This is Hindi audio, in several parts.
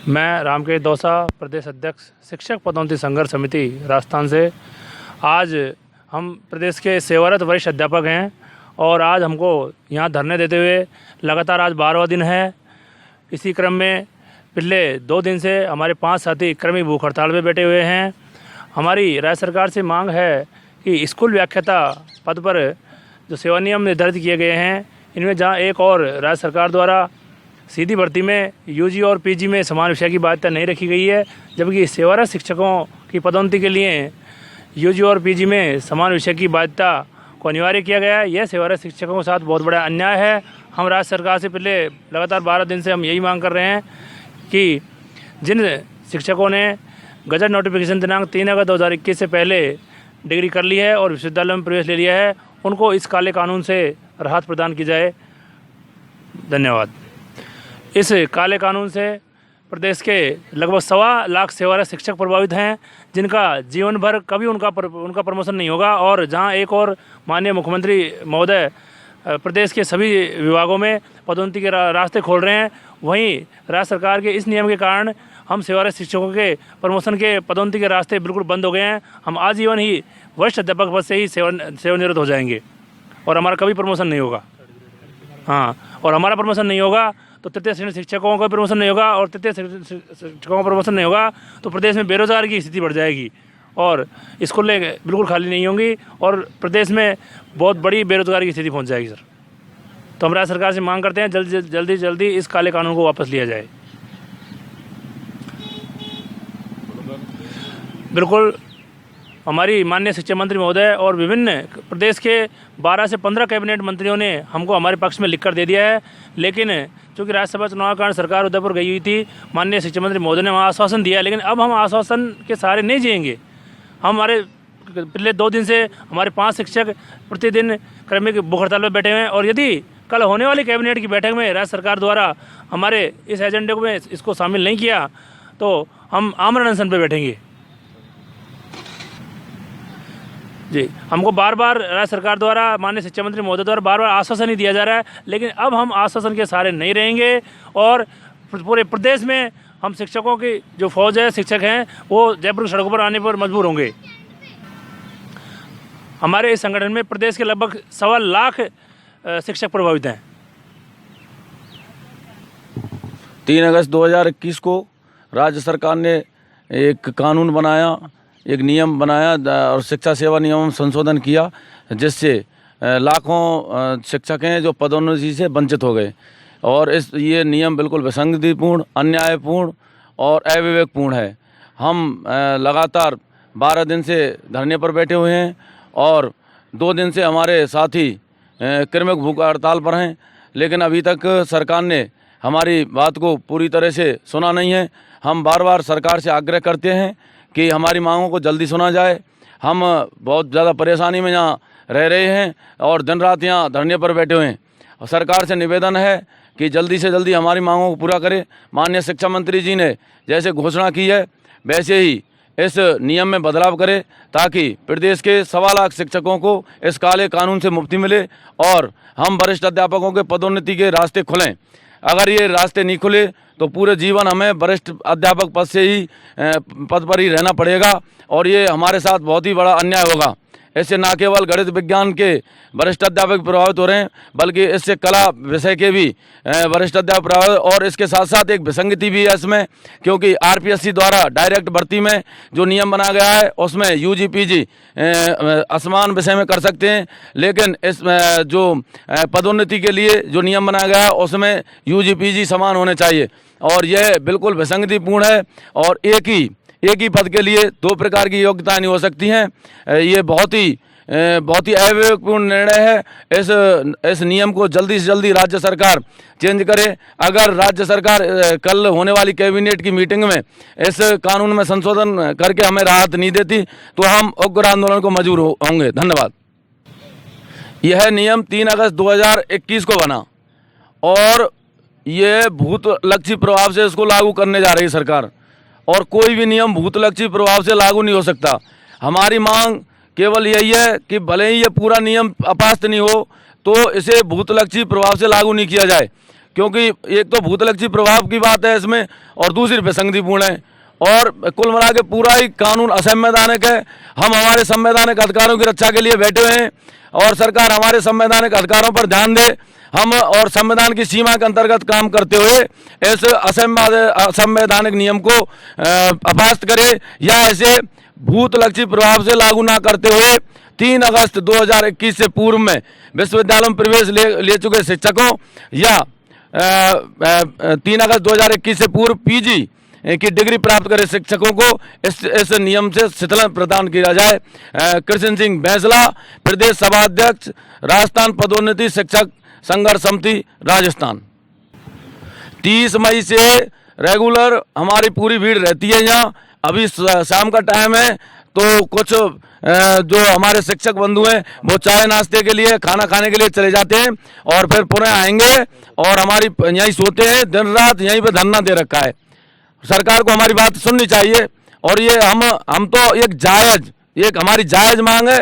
मैं रामकेश दौसा, प्रदेश अध्यक्ष शिक्षक पदोन्नति संघर्ष समिति राजस्थान से। आज हम प्रदेश के सेवारत वरिष्ठ अध्यापक हैं और आज हमको यहाँ धरने देते हुए लगातार आज 12वां दिन है। इसी क्रम में पिछले 2 दिन से हमारे 5 साथी क्रमिक भूख हड़ताल पे बैठे हुए हैं। हमारी राज्य सरकार से मांग है कि स्कूल व्याख्याता पद पर जो सेवा नियम निर्धारित किए गए हैं, इनमें जहाँ एक और राज्य सरकार द्वारा सीधी भर्ती में यूजी और पीजी में समान विषय की बाध्यता नहीं रखी गई है, जबकि सेवारत शिक्षकों की पदोन्नति के लिए यूजी और पीजी में समान विषय की बाध्यता को अनिवार्य किया गया है। यह सेवारत शिक्षकों के साथ बहुत बड़ा अन्याय है। हम राज्य सरकार से पिछले लगातार 12 दिन से हम यही मांग कर रहे हैं कि जिन शिक्षकों ने गजट नोटिफिकेशन दिनांक 3 अगस्त 2021 से पहले डिग्री कर ली है और विश्वविद्यालय में प्रवेश ले लिया है, उनको इस काले कानून से राहत प्रदान की जाए। धन्यवाद। इस काले कानून से प्रदेश के लगभग 1.25 लाख सेवारत शिक्षक प्रभावित हैं, जिनका जीवन भर कभी उनका प्रमोशन नहीं होगा। और जहां एक और माननीय मुख्यमंत्री महोदय प्रदेश के सभी विभागों में पदोन्नति के रास्ते खोल रहे हैं, वहीं राज्य सरकार के इस नियम के कारण हम सेवारत शिक्षकों के प्रमोशन के पदोन्नति के रास्ते बिल्कुल बंद हो गए हैं। हम आजीवन ही वरिष्ठ अध्यापक पद से ही सेवानिवृत्त हो जाएंगे और हमारा कभी प्रमोशन नहीं होगा। हाँ, और हमारा प्रमोशन नहीं होगा तो तृतीय श्रेणी शिक्षकों का प्रमोशन नहीं होगा, और तृतीय शिक्षकों का प्रमोशन नहीं होगा तो प्रदेश में बेरोजगारी की स्थिति बढ़ जाएगी और स्कूलें बिल्कुल खाली नहीं होंगी और प्रदेश में बहुत बड़ी बेरोजगारी की स्थिति पहुंच जाएगी। सर, तो हम राज्य सरकार से मांग करते हैं जल्दी इस काले कानून को वापस लिया जाए। बिल्कुल, हमारी माननीय शिक्षा मंत्री महोदय और विभिन्न प्रदेश के 12 से 15 कैबिनेट मंत्रियों ने हमको हमारे पक्ष में लिखकर दे दिया है, लेकिन चूँकि राज्यसभा चुनाव के कारण सरकार उदयपुर गई हुई थी, माननीय शिक्षा मंत्री महोदय ने वहाँ आश्वासन दिया है, लेकिन अब हम आश्वासन के सहारे नहीं जिएंगे। हमारे पिछले 2 दिन से हमारे 5 शिक्षक प्रतिदिन क्रमिक भूख हड़ताल पर बैठे हुए हैं और यदि कल होने वाली कैबिनेट की बैठक में राज्य सरकार द्वारा हमारे इस एजेंडे में इसको शामिल नहीं किया तो हम आमरण अनशन पर बैठेंगे। जी, हमको बार बार राज्य सरकार द्वारा माननीय शिक्षा मंत्री महोदय द्वारा बार आश्वासन ही दिया जा रहा है, लेकिन अब हम आश्वासन के सहारे नहीं रहेंगे और पूरे प्रदेश में हम शिक्षकों की जो फौज है, शिक्षक हैं, वो जयपुर सड़कों पर आने पर मजबूर होंगे। हमारे इस संगठन में प्रदेश के लगभग 1.25 लाख शिक्षक प्रभावित हैं। 3 अगस्त 2021 को राज्य सरकार ने एक कानून बनाया, एक नियम बनाया और शिक्षा सेवा नियम संशोधन किया, जिससे लाखों शिक्षक हैं जो पदोन्नति से वंचित हो गए और ये नियम बिल्कुल विसंगतिपूर्ण, अन्यायपूर्ण और अविवेकपूर्ण है। हम लगातार 12 दिन से धरने पर बैठे हुए हैं और 2 दिन से हमारे साथी क्रमिक भूख हड़ताल पर हैं, लेकिन अभी तक सरकार ने हमारी बात को पूरी तरह से सुना नहीं है। हम बार बार सरकार से आग्रह करते हैं कि हमारी मांगों को जल्दी सुना जाए। हम बहुत ज़्यादा परेशानी में यहाँ रह रहे हैं और दिन रात यहाँ धरने पर बैठे हुए हैं और सरकार से निवेदन है कि जल्दी से जल्दी हमारी मांगों को पूरा करें। माननीय शिक्षा मंत्री जी ने जैसे घोषणा की है वैसे ही इस नियम में बदलाव करें ताकि प्रदेश के 1.25 लाख शिक्षकों को इस काले कानून से मुक्ति मिले और हम वरिष्ठ अध्यापकों के पदोन्नति के रास्ते खुलें। अगर ये रास्ते नहीं खुले तो पूरे जीवन हमें वरिष्ठ अध्यापक पद पर ही रहना पड़ेगा और ये हमारे साथ बहुत ही बड़ा अन्याय होगा। इससे न केवल गणित विज्ञान के वरिष्ठ अध्यापक प्रभावित हो रहे हैं, बल्कि इससे कला विषय के भी वरिष्ठ अध्यापक प्रभावित, और इसके साथ साथ एक विसंगति भी है इसमें, क्योंकि आरपीएससी द्वारा डायरेक्ट भर्ती में जो नियम बना गया है उसमें यूजी पीजी असमान विषय में कर सकते हैं, लेकिन इस जो पदोन्नति के लिए जो नियम बनाया गया है उसमें यूजी पीजी समान होने चाहिए और यह बिल्कुल विसंगतिपूर्ण है और एक ही पद के लिए 2 प्रकार की योग्यताएं नहीं हो सकती हैं। ये बहुत ही अविवेकपूर्ण निर्णय है। इस नियम को जल्दी से जल्दी राज्य सरकार चेंज करे। अगर राज्य सरकार कल होने वाली कैबिनेट की मीटिंग में इस कानून में संशोधन करके हमें राहत नहीं देती तो हम उग्र आंदोलन को मजबूर होंगे। धन्यवाद। यह नियम 3 अगस्त 2021 को बना और ये भूतलक्षी प्रभाव से इसको लागू करने जा रही है सरकार, और कोई भी नियम भूतलक्षी प्रभाव से लागू नहीं हो सकता। हमारी मांग केवल यही है कि भले ही ये पूरा नियम अपास्त नहीं हो तो इसे भूतलक्षी प्रभाव से लागू नहीं किया जाए, क्योंकि एक तो भूतलक्षी प्रभाव की बात है इसमें और दूसरी विसंगतिपूर्ण है और कुल मिला के पूरा ही कानून असंवैधानिक है। हम हमारे संवैधानिक अधिकारों की रक्षा के लिए बैठे हुए हैं और सरकार हमारे संवैधानिक अधिकारों पर ध्यान दे, हम और संविधान की सीमा के अंतर्गत काम करते हुए इस असंवैधानिक नियम को अपास्त करे या ऐसे भूतलक्षी प्रभाव से लागू ना करते हुए 3 अगस्त 2021 से पूर्व में विश्वविद्यालयों में प्रवेश ले चुके शिक्षकों या 3 अगस्त 2021 से पूर्व पीजी की डिग्री प्राप्त करे शिक्षकों को इस नियम से शिथिलन प्रदान किया जाए। कृष्ण सिंह बैंसला, प्रदेश सभा अध्यक्ष, राजस्थान पदोन्नति शिक्षक संघर्ष समिति राजस्थान। 30 मई से रेगुलर हमारी पूरी भीड़ रहती है यहाँ। अभी शाम का टाइम है तो कुछ जो हमारे शिक्षक बंधु हैं वो चाय नाश्ते के लिए, खाना खाने के लिए चले जाते हैं और फिर पुनः आएंगे और हमारी यहीं सोते हैं, दिन रात यहीं पे धरना दे रखा है। सरकार को हमारी बात सुननी चाहिए और ये हम तो एक हमारी जायज़ मांग है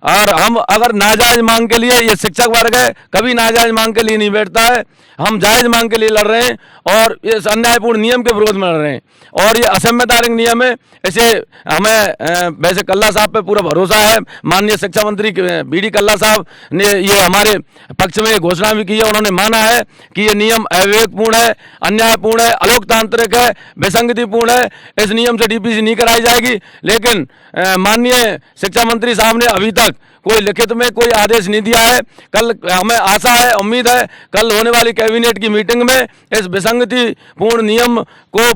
और हम अगर नाजायज मांग के लिए, ये शिक्षक वर्ग है कभी नाजायज मांग के लिए नहीं बैठता है, हम जायज़ मांग के लिए लड़ रहे हैं और इस अन्यायपूर्ण नियम के विरोध में लड़ रहे हैं और ये असंवैधानिक नियम है। इसे हमें वैसे कल्ला साहब पे पूरा भरोसा है, माननीय शिक्षा मंत्री बीडी कल्ला साहब ने ये हमारे पक्ष में घोषणा भी की है। उन्होंने माना है कि ये नियम अविवेकपूर्ण है, अन्यायपूर्ण है, अलोकतांत्रिक है, विसंगतिपूर्ण है, इस नियम से डीपीसी नहीं कराई जाएगी। लेकिन माननीय शिक्षा मंत्री साहब ने अभी तक कोई लिखित में कोई आदेश नहीं दिया है। कल हमें आशा है, उम्मीद है कल होने वाली कैबिनेट की मीटिंग में इस विसंगतिपूर्ण नियम को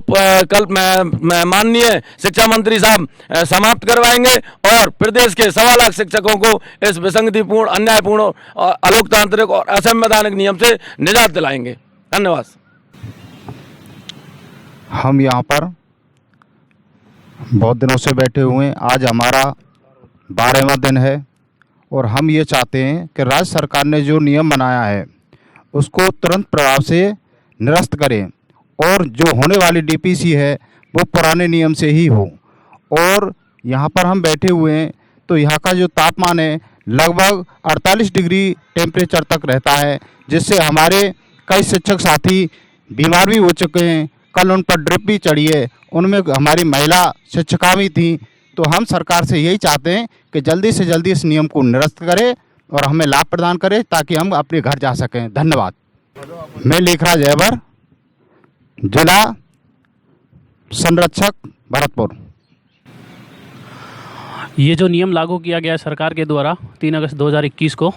कल माननीय शिक्षा मंत्री साहब समाप्त करवाएंगे और प्रदेश के 1.25 लाख शिक्षकों को इस विसंगतिपूर्ण, अन्यायपूर्ण, अलोकतांत्रिक और असंवैधानिक नियम से निजात दिलाएंगे। धन्यवाद। हम यहाँ पर बहुत दिनों से बैठे हुए हैं। आज हमारा 12वां दिन है और हम ये चाहते हैं कि राज्य सरकार ने जो नियम बनाया है उसको तुरंत प्रभाव से निरस्त करें और जो होने वाली डीपीसी है वो पुराने नियम से ही हो। और यहाँ पर हम बैठे हुए हैं तो यहाँ का जो तापमान है लगभग 48 डिग्री टेम्परेचर तक रहता है, जिससे हमारे कई शिक्षक साथी बीमार भी हो चुके हैं। कल उन पर ड्रिप भी चढ़ी है, उनमें हमारी महिला शिक्षिका भी थी। तो हम सरकार से यही चाहते हैं कि जल्दी से जल्दी इस नियम को निरस्त करे और हमें लाभ प्रदान करे ताकि हम अपने घर जा सकें। धन्यवाद। मैं लेखराज जयवर, जिला संरक्षक भरतपुर। ये जो नियम लागू किया गया है सरकार के द्वारा 3 अगस्त 2021 को,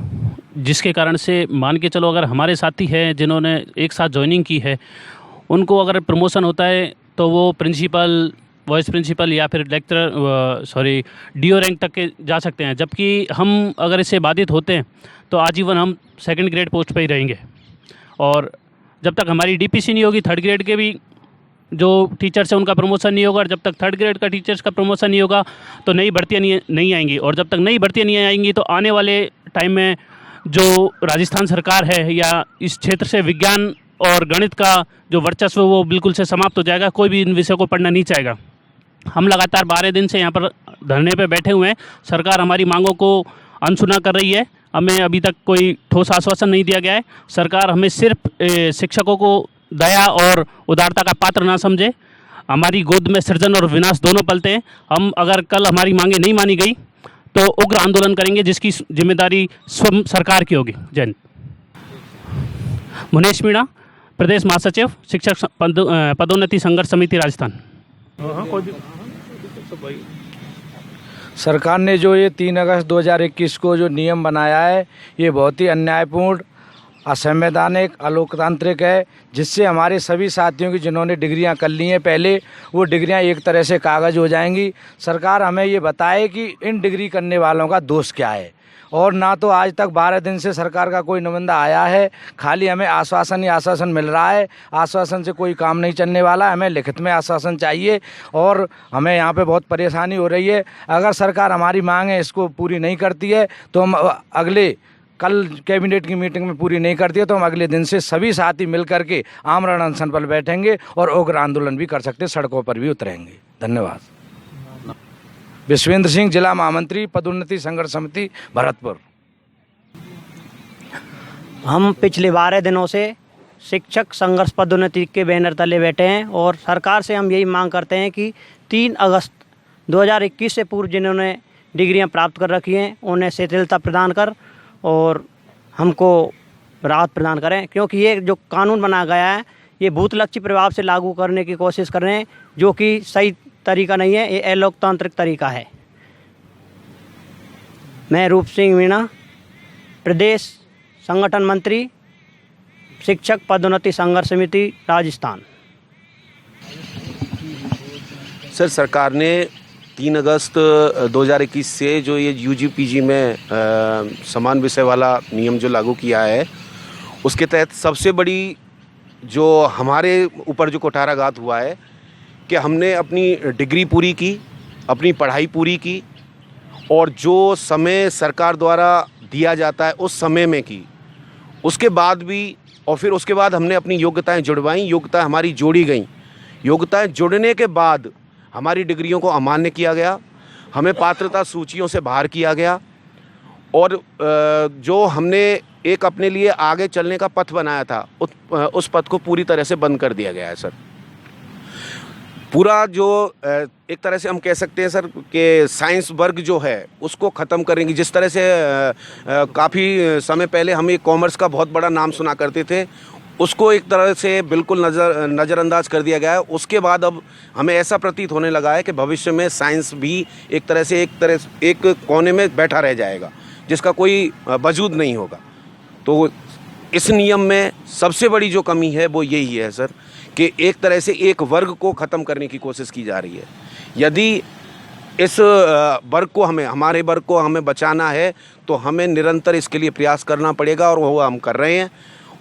जिसके कारण से मान के चलो अगर हमारे साथी हैं जिन्होंने एक साथ ज्वाइनिंग की है, उनको अगर प्रमोशन होता है तो वो प्रिंसिपल, वाइस प्रिंसिपल या फिर लेक्चरर डीओ रैंक तक के जा सकते हैं। जबकि हम अगर इससे बाधित होते हैं तो आजीवन हम 2nd ग्रेड पोस्ट पे ही रहेंगे और जब तक हमारी डीपीसी नहीं होगी, 3rd ग्रेड के भी जो टीचर्स हैं उनका प्रमोशन नहीं होगा और जब तक 3rd ग्रेड का टीचर्स का प्रमोशन नहीं होगा तो नई भर्तियाँ नहीं आएंगी और जब तक नई भर्तियाँ नहीं आएंगी तो आने वाले टाइम में जो राजस्थान सरकार है या इस क्षेत्र से विज्ञान और गणित का जो वर्चस्व वो बिल्कुल से समाप्त हो जाएगा। कोई भी इन विषयों को पढ़ना नहीं चाहेगा। हम लगातार 12 दिन से यहाँ पर धरने पे बैठे हुए हैं। सरकार हमारी मांगों को अनसुना कर रही है। हमें अभी तक कोई ठोस आश्वासन नहीं दिया गया है। सरकार हमें सिर्फ शिक्षकों को दया और उदारता का पात्र ना समझे। हमारी गोद में सृजन और विनाश दोनों पलते हैं। हम अगर कल हमारी मांगें नहीं मानी गई तो उग्र आंदोलन करेंगे, जिसकी जिम्मेदारी स्वयं सरकार की होगी। जय हिंद। मुनेश मीणा, प्रदेश महासचिव, शिक्षक पदोन्नति संघर्ष समिति राजस्थान। सरकार ने जो ये 3 अगस्त 2021 को जो नियम बनाया है ये बहुत ही अन्यायपूर्ण, असंवैधानिक, अलोकतांत्रिक है, जिससे हमारे सभी साथियों की जिन्होंने डिग्रियां कर ली हैं पहले, वो डिग्रियां एक तरह से कागज़ हो जाएंगी। सरकार हमें ये बताए कि इन डिग्री करने वालों का दोष क्या है और ना तो आज तक 12 दिन से सरकार का कोई नुमाइंदा आया है। खाली हमें आश्वासन ही आश्वासन मिल रहा है। आश्वासन से कोई काम नहीं चलने वाला है। हमें लिखित में आश्वासन चाहिए और हमें यहाँ पे बहुत परेशानी हो रही है। अगर सरकार हमारी मांग है इसको पूरी नहीं करती है तो हम कल कैबिनेट की मीटिंग में पूरी नहीं करती है तो हम अगले दिन से सभी साथी मिल करके आमरण अनशन पर बैठेंगे और उग्र आंदोलन भी कर सकते, सड़कों पर भी उतरेंगे। धन्यवाद। विश्वेंद्र सिंह, जिला महामंत्री, पदोन्नति संघर्ष समिति भरतपुर। हम पिछले 12 दिनों से शिक्षक संघर्ष पदोन्नति के बैनर तले बैठे हैं और सरकार से हम यही मांग करते हैं कि 3 अगस्त 2021 से पूर्व जिन्होंने डिग्रियां प्राप्त कर रखी हैं उन्हें शिथिलता प्रदान कर और हमको राहत प्रदान करें, क्योंकि ये जो कानून बनाया गया है ये भूतलक्षी प्रभाव से लागू करने की कोशिश कर रहे हैं, जो कि सही तरीका नहीं है, ये अलोकतांत्रिक तरीका है। मैं रूप सिंह मीणा, प्रदेश संगठन मंत्री, शिक्षक पदोन्नति संघर्ष समिति राजस्थान। सर, सरकार ने 3 अगस्त 2021 से जो ये यूजी पीजी में समान विषय वाला नियम जो लागू किया है, उसके तहत सबसे बड़ी जो हमारे ऊपर जो कुठाराघात हुआ है कि हमने अपनी डिग्री पूरी की, अपनी पढ़ाई पूरी की और जो समय सरकार द्वारा दिया जाता है उस समय में की, उसके बाद भी और फिर उसके बाद हमने अपनी योग्यताएं जुड़वाईं, योग्यताएं हमारी जोड़ी गईं। योग्यताएं जुड़ने के बाद हमारी डिग्रियों को अमान्य किया गया, हमें पात्रता सूचियों से बाहर किया गया और जो हमने एक अपने लिए आगे चलने का पथ बनाया था उस पथ को पूरी तरह से बंद कर दिया गया है सर। पूरा जो एक तरह से हम कह सकते हैं सर कि साइंस वर्ग जो है उसको ख़त्म करेंगे। जिस तरह से काफ़ी समय पहले हम एक कॉमर्स का बहुत बड़ा नाम सुना करते थे, उसको एक तरह से बिल्कुल नज़रअंदाज कर दिया गया है। उसके बाद अब हमें ऐसा प्रतीत होने लगा है कि भविष्य में साइंस भी एक तरह से एक कोने में बैठा रह जाएगा, जिसका कोई वजूद नहीं होगा। तो इस नियम में सबसे बड़ी जो कमी है वो यही है सर कि एक तरह से एक वर्ग को ख़त्म करने की कोशिश की जा रही है। यदि इस वर्ग को हमारे वर्ग को हमें बचाना है तो हमें निरंतर इसके लिए प्रयास करना पड़ेगा और वो हम कर रहे हैं।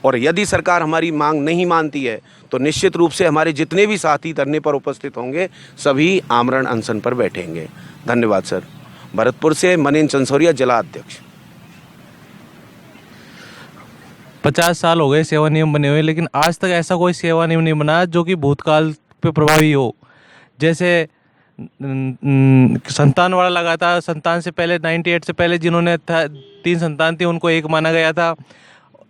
और यदि सरकार हमारी मांग नहीं मानती है तो निश्चित रूप से हमारे जितने भी साथी धरने पर उपस्थित होंगे सभी आमरण अनशन पर बैठेंगे। धन्यवाद सर। भरतपुर से मनीन्द्र चंसोरिया, जिला अध्यक्ष। 50 साल हो गए सेवा नियम बने हुए, लेकिन आज तक ऐसा कोई सेवा नियम नहीं बना जो कि भूतकाल पे प्रभावी हो। जैसे संतान वाला लगा था, संतान से पहले 98 से पहले जिन्होंने 3 संतान थी उनको 1 माना गया था।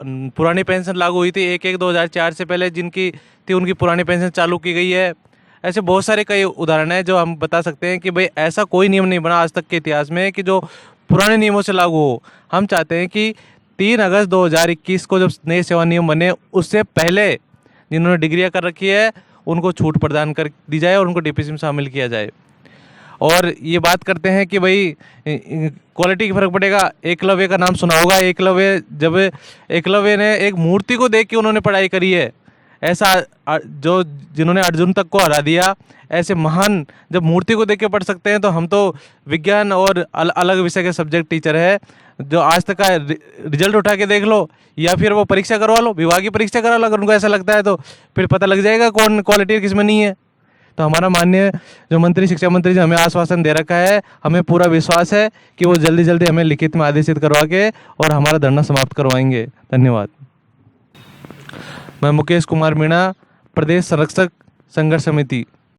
पुरानी पेंशन लागू हुई थी 1/1/2004 से पहले, जिनकी थी उनकी पुरानी पेंशन चालू की गई है। ऐसे बहुत सारे कई उदाहरण हैं जो हम बता सकते हैं कि भाई ऐसा कोई नियम नहीं बना आज तक के इतिहास में कि जो पुराने नियमों से लागू हो। हम चाहते हैं कि 3 अगस्त 2021 को जब नए सेवा नियम बने उससे पहले जिन्होंने डिग्रियां कर रखी है उनको छूट प्रदान कर दी जाए और उनको डीपीसी में शामिल किया जाए। और ये बात करते हैं कि भाई क्वालिटी की फ़र्क पड़ेगा। एकलव्य का नाम सुना होगा। जब एकलव्य ने एक मूर्ति को देख के उन्होंने पढ़ाई करी है, ऐसा जो जिन्होंने अर्जुन तक को हरा दिया, ऐसे महान जब मूर्ति को देख के पढ़ सकते हैं तो हम तो विज्ञान और अलग विषय के सब्जेक्ट टीचर है। जो आज तक का रिजल्ट उठा के देख लो या फिर वो परीक्षा करवा लो, विभागीय परीक्षा करा लो। अगर उनको ऐसा लगता है तो फिर पता लग जाएगा कौन क्वालिटी किस में नहीं है। तो हमारा माननीय जो मंत्री, शिक्षा मंत्री जी हमें आश्वासन दे रखा है, हमें पूरा विश्वास है कि वो जल्दी जल्दी हमें लिखित में आदेशित करवा के और हमारा धरना समाप्त करवाएंगे। धन्यवाद। मैं मुकेश कुमार मीणा, प्रदेश संरक्षक संघर्ष समिति।